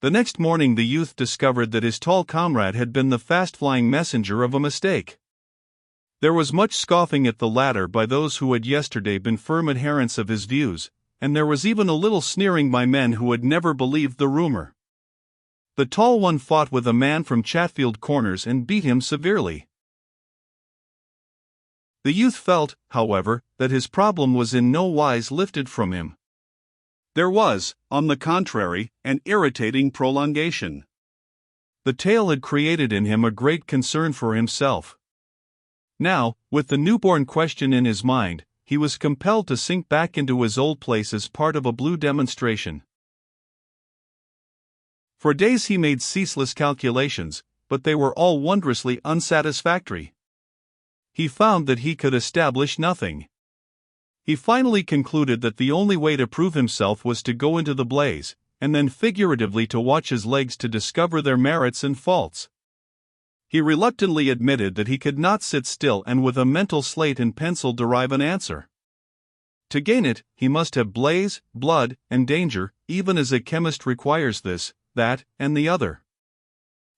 The next morning the youth discovered that his tall comrade had been the fast-flying messenger of a mistake. There was much scoffing at the latter by those who had yesterday been firm adherents of his views, and there was even a little sneering by men who had never believed the rumor. The tall one fought with a man from Chatfield Corners and beat him severely. The youth felt, however, that his problem was in no wise lifted from him. There was, on the contrary, an irritating prolongation. The tale had created in him a great concern for himself. Now, with the newborn question in his mind, he was compelled to sink back into his old place as part of a blue demonstration. For days he made ceaseless calculations, but they were all wondrously unsatisfactory. He found that he could establish nothing. He finally concluded that the only way to prove himself was to go into the blaze, and then figuratively to watch his legs to discover their merits and faults. He reluctantly admitted that he could not sit still and with a mental slate and pencil derive an answer. To gain it, he must have blaze, blood, and danger, even as a chemist requires this, that, and the other.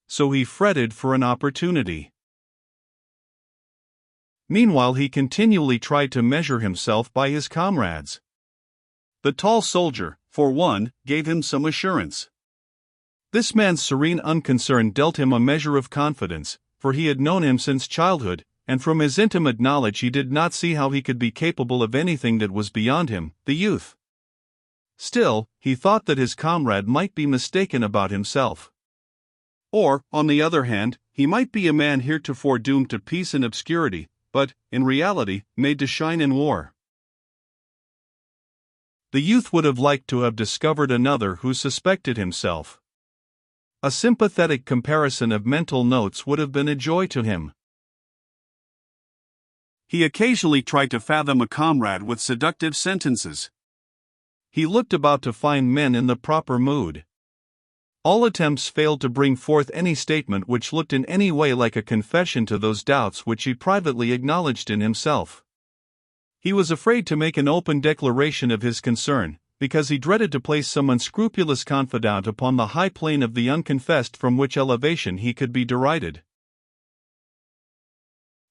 So he fretted for an opportunity. Meanwhile he continually tried to measure himself by his comrades. The tall soldier, for one, gave him some assurance. This man's serene unconcern dealt him a measure of confidence, for he had known him since childhood, and from his intimate knowledge he did not see how he could be capable of anything that was beyond him, the youth. Still, he thought that his comrade might be mistaken about himself. Or, on the other hand, he might be a man heretofore doomed to peace and obscurity, but, in reality, made to shine in war. The youth would have liked to have discovered another who suspected himself. A sympathetic comparison of mental notes would have been a joy to him. He occasionally tried to fathom a comrade with seductive sentences. He looked about to find men in the proper mood. All attempts failed to bring forth any statement which looked in any way like a confession to those doubts which he privately acknowledged in himself. He was afraid to make an open declaration of his concern, because he dreaded to place some unscrupulous confidant upon the high plane of the unconfessed from which elevation he could be derided.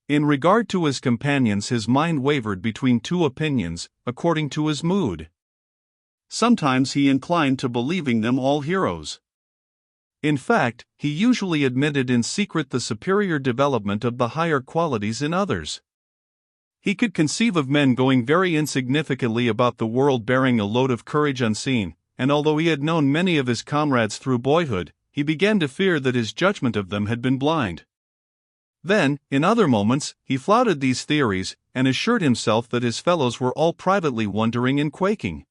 In regard to his companions his mind wavered between two opinions, according to his mood. Sometimes he inclined to believing them all heroes. In fact, he usually admitted in secret the superior development of the higher qualities in others. He could conceive of men going very insignificantly about the world bearing a load of courage unseen, and although he had known many of his comrades through boyhood, he began to fear that his judgment of them had been blind. Then, in other moments, he flouted these theories, and assured himself that his fellows were all privately wondering and quaking.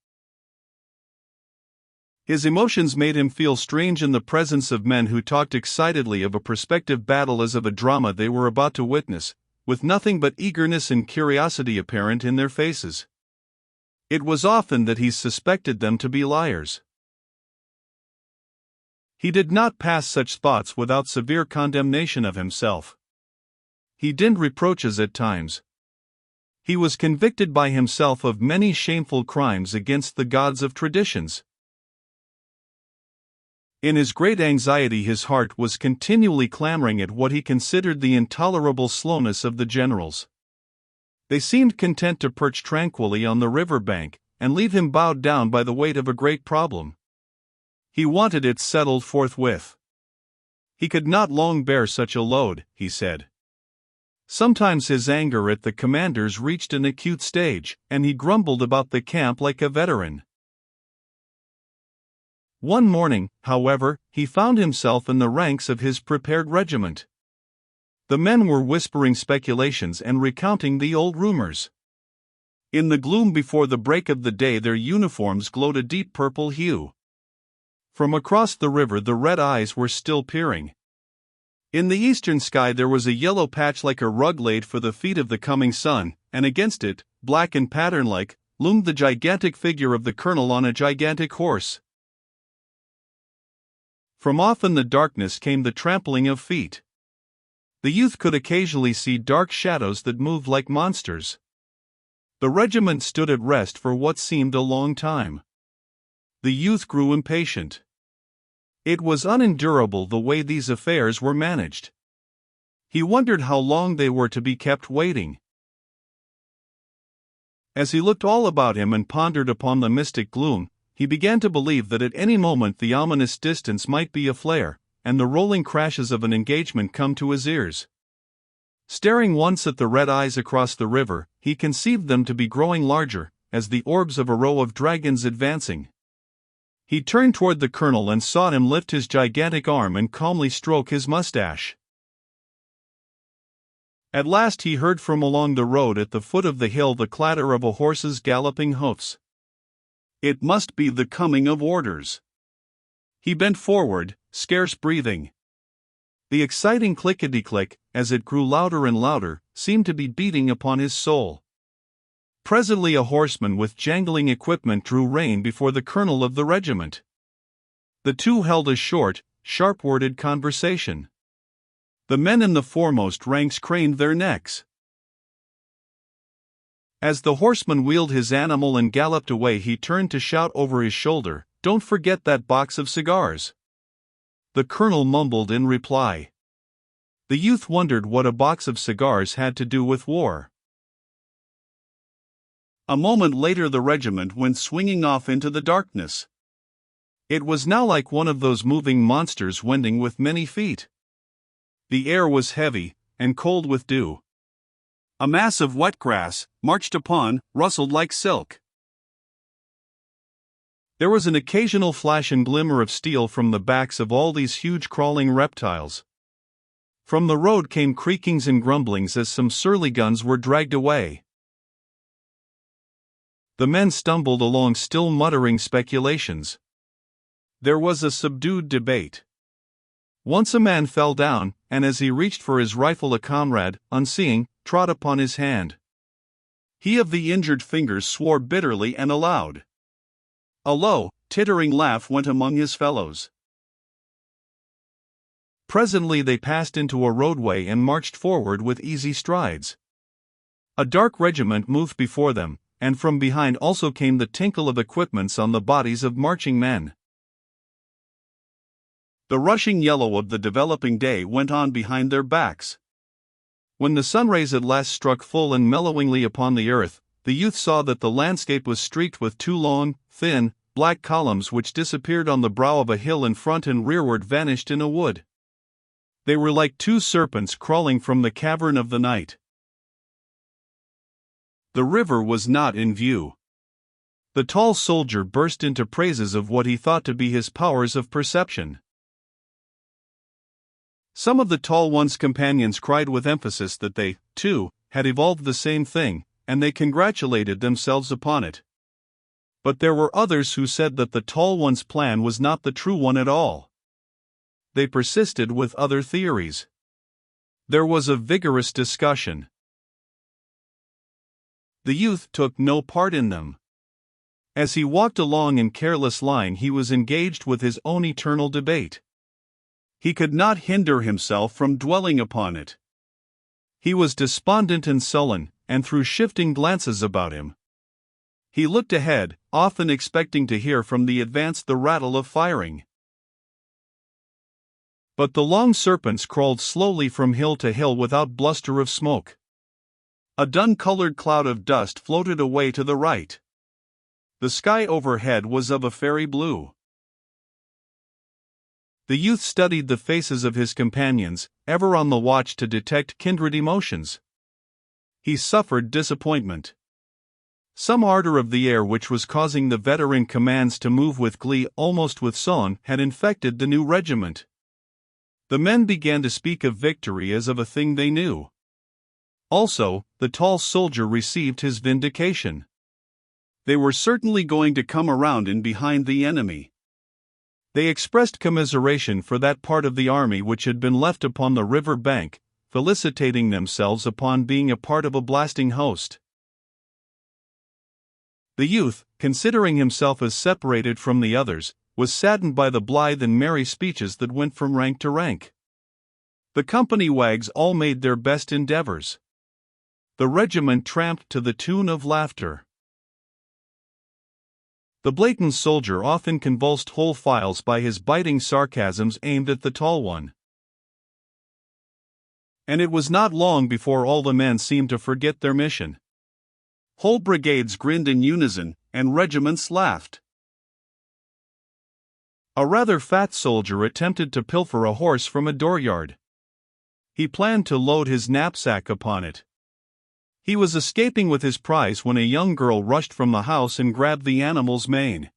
His emotions made him feel strange in the presence of men who talked excitedly of a prospective battle as of a drama they were about to witness, with nothing but eagerness and curiosity apparent in their faces. It was often that he suspected them to be liars. He did not pass such thoughts without severe condemnation of himself. He dinned reproaches at times. He was convicted by himself of many shameful crimes against the gods of traditions. In his great anxiety his heart was continually clamoring at what he considered the intolerable slowness of the generals. They seemed content to perch tranquilly on the river bank, and leave him bowed down by the weight of a great problem. He wanted it settled forthwith. He could not long bear such a load, he said. Sometimes his anger at the commanders reached an acute stage, and he grumbled about the camp like a veteran. One morning, however, he found himself in the ranks of his prepared regiment. The men were whispering speculations and recounting the old rumors. In the gloom before the break of the day their uniforms glowed a deep purple hue. From across the river the red eyes were still peering. In the eastern sky there was a yellow patch like a rug laid for the feet of the coming sun, and against it, black and pattern-like, loomed the gigantic figure of the colonel on a gigantic horse. From off in the darkness came the trampling of feet. The youth could occasionally see dark shadows that moved like monsters. The regiment stood at rest for what seemed a long time. The youth grew impatient. It was unendurable the way these affairs were managed. He wondered how long they were to be kept waiting. As he looked all about him and pondered upon the mystic gloom, he began to believe that at any moment the ominous distance might be aflare, and the rolling crashes of an engagement come to his ears. Staring once at the red eyes across the river, he conceived them to be growing larger, as the orbs of a row of dragons advancing. He turned toward the colonel and saw him lift his gigantic arm and calmly stroke his mustache. At last he heard from along the road at the foot of the hill the clatter of a horse's galloping hoofs. It must be the coming of orders. He bent forward, scarce breathing. The exciting clickety-click, as it grew louder and louder, seemed to be beating upon his soul. Presently a horseman with jangling equipment drew rein before the colonel of the regiment. The two held a short, sharp-worded conversation. The men in the foremost ranks craned their necks. As the horseman wheeled his animal and galloped away, he turned to shout over his shoulder, "Don't forget that box of cigars." The colonel mumbled in reply. The youth wondered what a box of cigars had to do with war. A moment later the regiment went swinging off into the darkness. It was now like one of those moving monsters wending with many feet. The air was heavy, and cold with dew. A mass of wet grass, marched upon, rustled like silk. There was an occasional flash and glimmer of steel from the backs of all these huge crawling reptiles. From the road came creakings and grumblings as some surly guns were dragged away. The men stumbled along, still muttering speculations. There was a subdued debate. Once a man fell down, and as he reached for his rifle a comrade, unseeing, trod upon his hand. He of the injured fingers swore bitterly and aloud. A low, tittering laugh went among his fellows. Presently they passed into a roadway and marched forward with easy strides. A dark regiment moved before them, and from behind also came the tinkle of equipments on the bodies of marching men. The rushing yellow of the developing day went on behind their backs. When the sunrays at last struck full and mellowingly upon the earth, the youth saw that the landscape was streaked with two long, thin, black columns which disappeared on the brow of a hill in front and rearward vanished in a wood. They were like two serpents crawling from the cavern of the night. The river was not in view. The tall soldier burst into praises of what he thought to be his powers of perception. Some of the tall one's companions cried with emphasis that they, too, had evolved the same thing, and they congratulated themselves upon it. But there were others who said that the tall one's plan was not the true one at all. They persisted with other theories. There was a vigorous discussion. The youth took no part in them. As he walked along in careless line, he was engaged with his own eternal debate. He could not hinder himself from dwelling upon it. He was despondent and sullen, and threw shifting glances about him. He looked ahead, often expecting to hear from the advance the rattle of firing. But the long serpents crawled slowly from hill to hill without bluster of smoke. A dun-colored cloud of dust floated away to the right. The sky overhead was of a fairy blue. The youth studied the faces of his companions, ever on the watch to detect kindred emotions. He suffered disappointment. Some ardor of the air which was causing the veteran commands to move with glee, almost with song, had infected the new regiment. The men began to speak of victory as of a thing they knew. Also, the tall soldier received his vindication. They were certainly going to come around in behind the enemy. They expressed commiseration for that part of the army which had been left upon the river bank, felicitating themselves upon being a part of a blasting host. The youth, considering himself as separated from the others, was saddened by the blithe and merry speeches that went from rank to rank. The company wags all made their best endeavors. The regiment tramped to the tune of laughter. The blatant soldier often convulsed whole files by his biting sarcasms aimed at the tall one. And it was not long before all the men seemed to forget their mission. Whole brigades grinned in unison, and regiments laughed. A rather fat soldier attempted to pilfer a horse from a dooryard. He planned to load his knapsack upon it. He was escaping with his prize when a young girl rushed from the house and grabbed the animal's mane.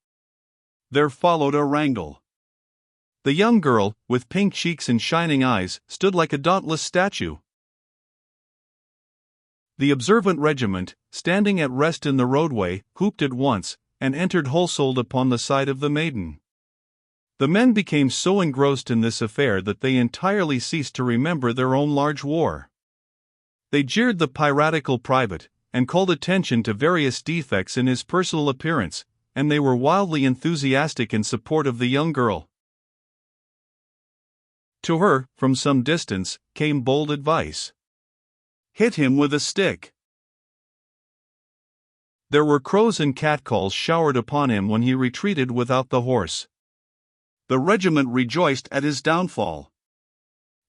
There followed a wrangle. The young girl, with pink cheeks and shining eyes, stood like a dauntless statue. The observant regiment, standing at rest in the roadway, whooped at once, and entered wholesouled upon the side of the maiden. The men became so engrossed in this affair that they entirely ceased to remember their own large war. They jeered the piratical private, and called attention to various defects in his personal appearance, and they were wildly enthusiastic in support of the young girl. To her, from some distance, came bold advice. Hit him with a stick. There were crows and catcalls showered upon him when he retreated without the horse. The regiment rejoiced at his downfall.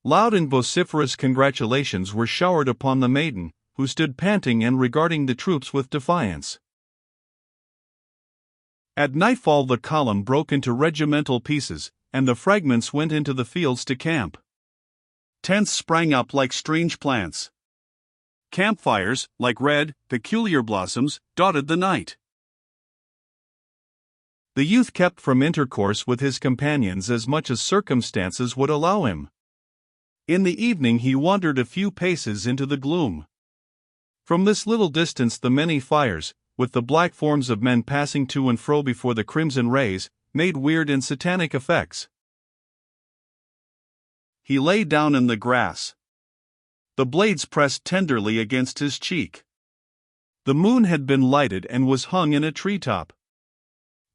Loud and vociferous congratulations were showered upon the maiden, who stood panting and regarding the troops with defiance. At nightfall the column broke into regimental pieces, and the fragments went into the fields to camp. Tents sprang up like strange plants. Campfires, like red, peculiar blossoms, dotted the night. The youth kept from intercourse with his companions as much as circumstances would allow him. In the evening he wandered a few paces into the gloom. From this little distance the many fires, with the black forms of men passing to and fro before the crimson rays, made weird and satanic effects. He lay down in the grass. The blades pressed tenderly against his cheek. The moon had been lighted and was hung in a treetop.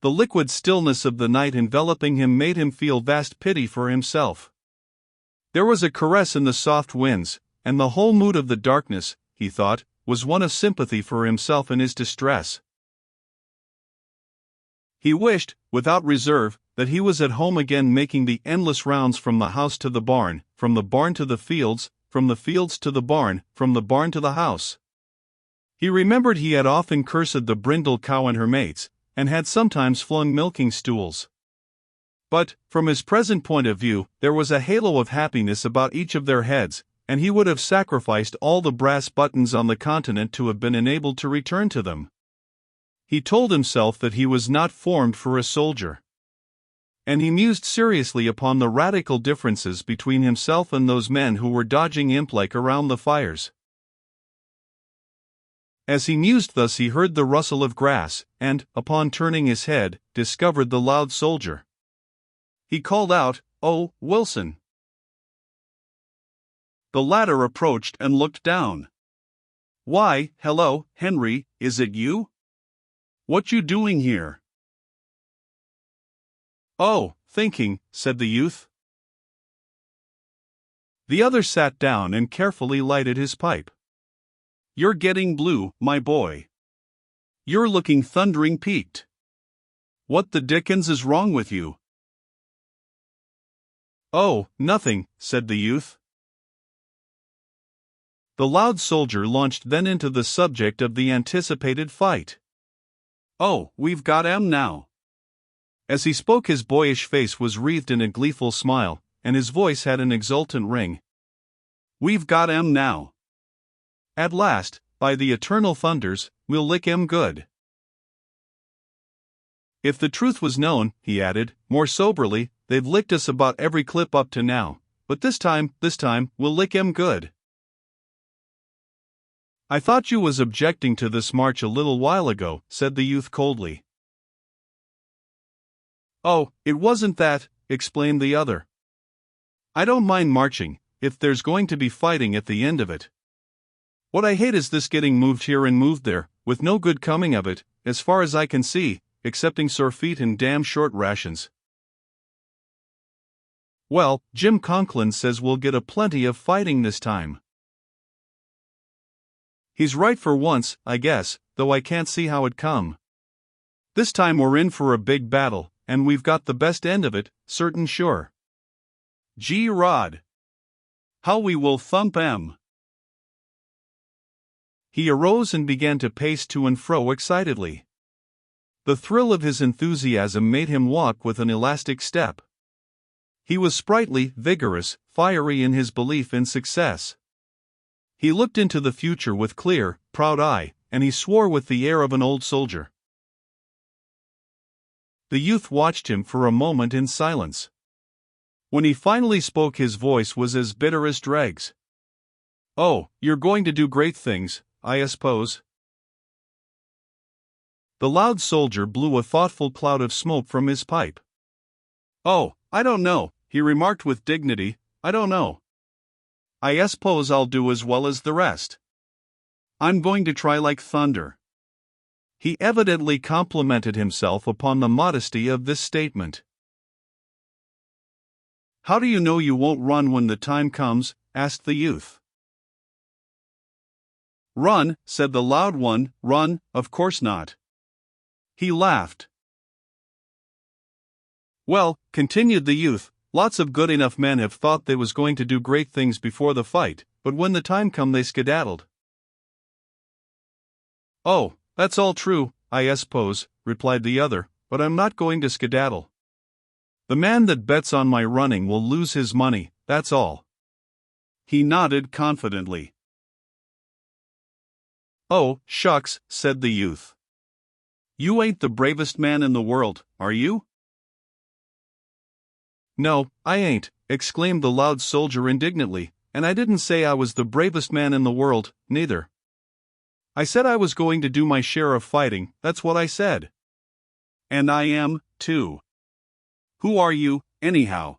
The liquid stillness of the night enveloping him made him feel vast pity for himself. There was a caress in the soft winds, and the whole mood of the darkness, he thought, was one of sympathy for himself in his distress. He wished, without reserve, that he was at home again making the endless rounds from the house to the barn, from the barn to the fields, from the fields to the barn, from the barn to the house. He remembered he had often cursed the brindle cow and her mates, and had sometimes flung milking stools. But, from his present point of view, there was a halo of happiness about each of their heads, and he would have sacrificed all the brass buttons on the continent to have been enabled to return to them. He told himself that he was not formed for a soldier. And he mused seriously upon the radical differences between himself and those men who were dodging imp-like around the fires. As he mused thus he heard the rustle of grass, and, upon turning his head, discovered the loud soldier. He called out, "Oh, Wilson!" The latter approached and looked down. "Why, hello, Henry, is it you? What you doing here?" "Oh, thinking," said the youth. The other sat down and carefully lighted his pipe. "You're getting blue, my boy. You're looking thundering peaked. What the dickens is wrong with you?" "Oh, nothing," said the youth. The loud soldier launched then into the subject of the anticipated fight. "Oh, we've got 'em now." As he spoke his boyish face was wreathed in a gleeful smile, and his voice had an exultant ring. "We've got 'em now. At last, by the eternal thunders, we'll lick 'em good. If the truth was known," he added, more soberly, "they've licked us about every clip up to now, but this time, we'll lick 'em good." "I thought you was objecting to this march a little while ago," said the youth coldly. "Oh, it wasn't that," explained the other. "I don't mind marching, if there's going to be fighting at the end of it. What I hate is this getting moved here and moved there, with no good coming of it, as far as I can see, excepting sore feet and damn short rations." "Well, Jim Conklin says we'll get a plenty of fighting this time." "He's right for once, I guess, though I can't see how it come. This time we're in for a big battle, and we've got the best end of it, certain sure. Gee Rod! How we will thump 'em! He arose and began to pace to and fro excitedly. The thrill of his enthusiasm made him walk with an elastic step. He was sprightly, vigorous, fiery in his belief in success. He looked into the future with clear, proud eye, and he swore with the air of an old soldier. The youth watched him for a moment in silence. When he finally spoke, his voice was as bitter as dregs. "Oh, you're going to do great things, I suppose." The loud soldier blew a thoughtful cloud of smoke from his pipe. "Oh, I don't know," he remarked with dignity, "I don't know. I suppose I'll do as well as the rest. I'm going to try like thunder." He evidently complimented himself upon the modesty of this statement. "How do you know you won't run when the time comes?" asked the youth. "Run," said the loud one, "run, of course not." He laughed. "Well," continued the youth, "lots of good enough men have thought they was going to do great things before the fight, but when the time come they skedaddled." "Oh, that's all true, I suppose," replied the other, "but I'm not going to skedaddle. The man that bets on my running will lose his money, that's all." He nodded confidently. "Oh, shucks," said the youth. "You ain't the bravest man in the world, are you?" "No, I ain't," exclaimed the loud soldier indignantly, "and I didn't say I was the bravest man in the world, neither. I said I was going to do my share of fighting, that's what I said. And I am, too. Who are you, anyhow?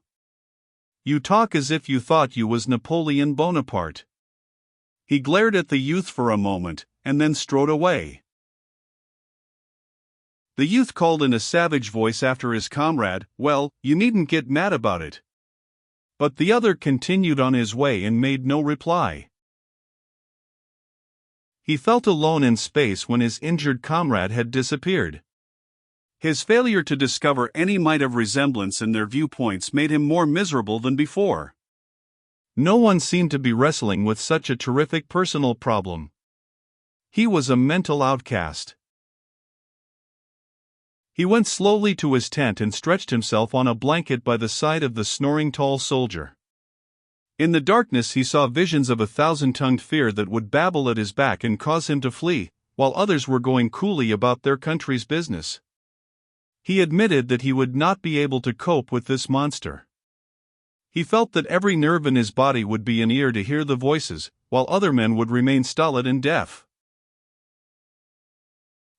You talk as if you thought you was Napoleon Bonaparte." He glared at the youth for a moment, and then strode away. The youth called in a savage voice after his comrade, "Well, you needn't get mad about it." But the other continued on his way and made no reply. He felt alone in space when his injured comrade had disappeared. His failure to discover any mite of resemblance in their viewpoints made him more miserable than before. No one seemed to be wrestling with such a terrific personal problem. He was a mental outcast. He went slowly to his tent and stretched himself on a blanket by the side of the snoring tall soldier. In the darkness he saw visions of a thousand-tongued fear that would babble at his back and cause him to flee, while others were going coolly about their country's business. He admitted that he would not be able to cope with this monster. He felt that every nerve in his body would be an ear to hear the voices, while other men would remain stolid and deaf.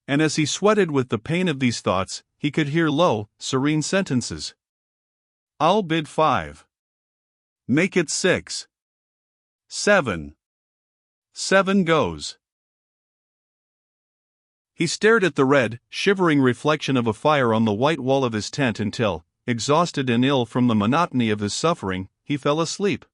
And as he sweated with the pain of these thoughts, he could hear low, serene sentences. "I'll bid 5. Make it 6. 7. 7 goes." He stared at the red, shivering reflection of a fire on the white wall of his tent until, exhausted and ill from the monotony of his suffering, he fell asleep.